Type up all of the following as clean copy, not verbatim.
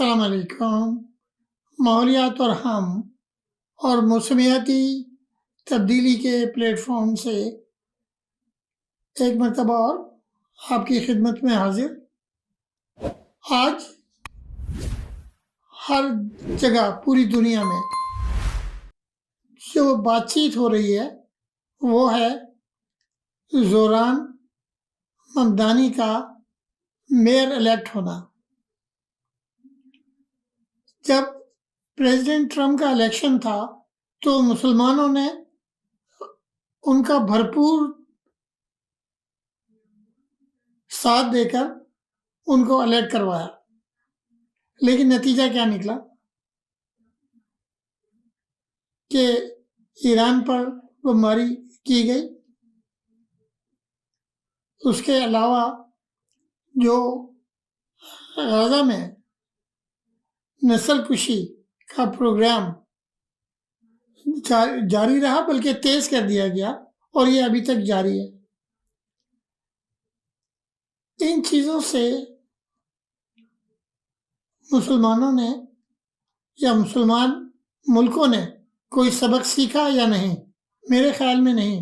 السلام علیکم۔ ماحولیات اور موسمیاتی تبدیلی کے پلیٹ فارم سے ایک مرتبہ اور آپ کی خدمت میں حاضر۔ آج ہر جگہ پوری دنیا میں جو بات چیت ہو رہی ہے وہ ہے زوران ممدانی کا میئر الیکٹ ہونا۔ جب پریزیڈنٹ ٹرمپ کا الیکشن تھا تو مسلمانوں نے ان کا بھرپور ساتھ دے کر ان کو الیکٹ کروایا، لیکن نتیجہ کیا نکلا کہ ایران پر بمباری کی گئی۔ اس کے علاوہ جو غزہ میں نسل کشی کا پروگرام جاری رہا، بلکہ تیز کر دیا گیا اور یہ ابھی تک جاری ہے۔ ان چیزوں سے مسلمانوں نے یا مسلمان ملکوں نے کوئی سبق سیکھا یا نہیں؟ میرے خیال میں نہیں۔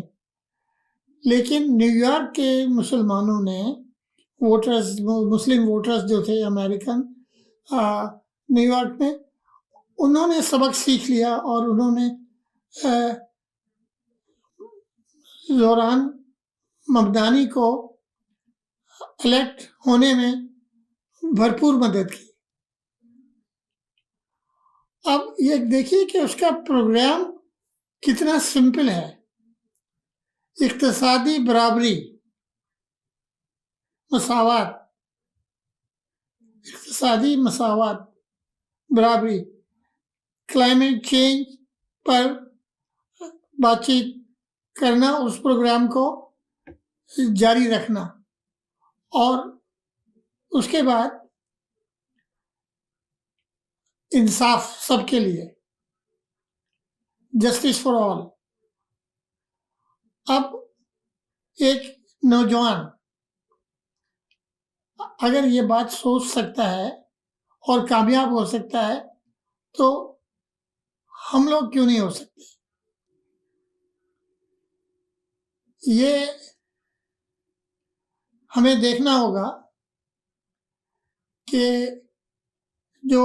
لیکن نیو یارک کے مسلمانوں نے مسلم ووٹرز جو تھے امریکن نیو یارک میں، انہوں نے سبق سیکھ لیا اور انہوں نے زوران ممدانی کو الیکٹ ہونے میں بھرپور مدد کی۔ اب یہ دیکھیے کہ اس کا پروگرام کتنا سمپل ہے۔ اقتصادی برابری، مساوات، اقتصادی مساوات، برابری، کلائمیٹ چینج پر بات چیت کرنا، اس پروگرام کو جاری رکھنا، اور اس کے بعد انصاف سب کے لیے، جسٹس فار آل۔ اب ایک نوجوان اگر یہ بات سوچ سکتا ہے اور کامیاب ہو سکتا ہے تو ہم لوگ کیوں نہیں ہو سکتے؟ یہ ہمیں دیکھنا ہوگا کہ جو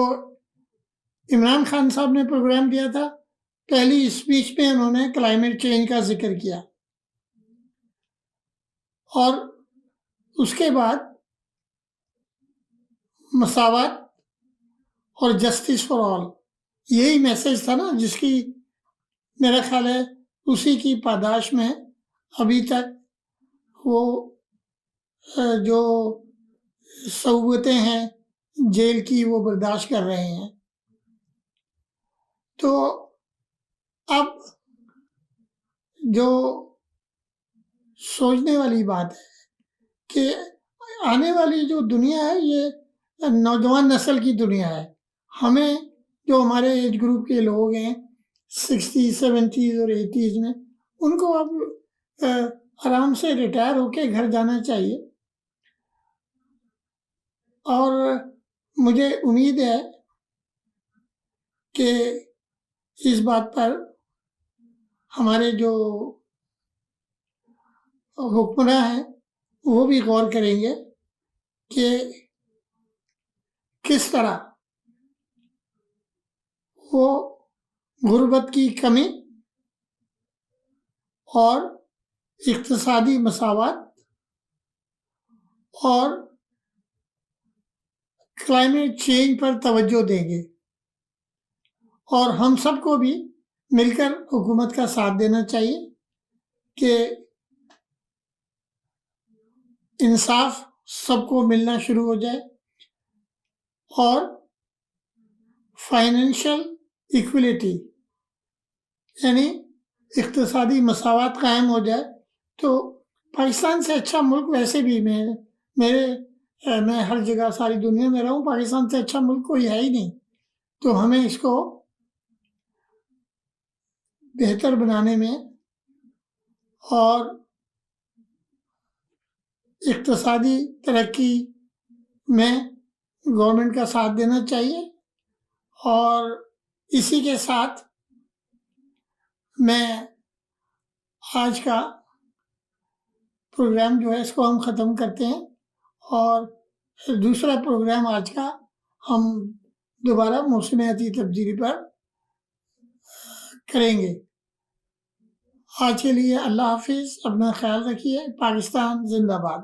عمران خان صاحب نے پروگرام دیا تھا، پہلی اسپیچ میں انہوں نے کلائمیٹ چینج کا ذکر کیا، اور اس کے بعد مساوات اور جسٹس فار آل، یہی میسج تھا نا، جس کی میرا خیال ہے اسی کی پاداش میں ابھی تک وہ جو صعوبتیں ہیں جیل کی وہ برداشت کر رہے ہیں۔ تو اب جو سوچنے والی بات ہے کہ آنے والی جو دنیا ہے یہ نوجوان نسل کی دنیا ہے۔ ہمیں جو ہمارے ایج گروپ کے لوگ ہیں 60s 70s اور 80s میں، ان کو اب آرام سے ریٹائر ہو کے گھر جانا چاہیے، اور مجھے امید ہے کہ اس بات پر ہمارے جو حکمراں ہیں وہ بھی غور کریں گے کہ کس طرح وہ غربت کی کمی اور اقتصادی مساوات اور کلائمیٹ چینج پر توجہ دیں گے، اور ہم سب کو بھی مل کر حکومت کا ساتھ دینا چاہیے کہ انصاف سب کو ملنا شروع ہو جائے اور فائنینشل ایکولیٹی یعنی اقتصادی مساوات قائم ہو جائے۔ تو پاکستان سے اچھا ملک ویسے بھی میں ہر جگہ ساری دنیا میں رہوں، پاکستان سے اچھا ملک کوئی ہے ہی نہیں۔ تو ہمیں اس کو بہتر بنانے میں اور اقتصادی ترقی میں گورنمنٹ کا ساتھ دینا چاہیے، اور اسی کے ساتھ میں آج کا پروگرام جو ہے اس کو ہم ختم کرتے ہیں، اور دوسرا پروگرام آج کا ہم دوبارہ موسمیاتی تبدیلی پر کریں گے۔ آج کے لیے اللہ حافظ، اپنا خیال رکھیے۔ پاکستان زندہ باد۔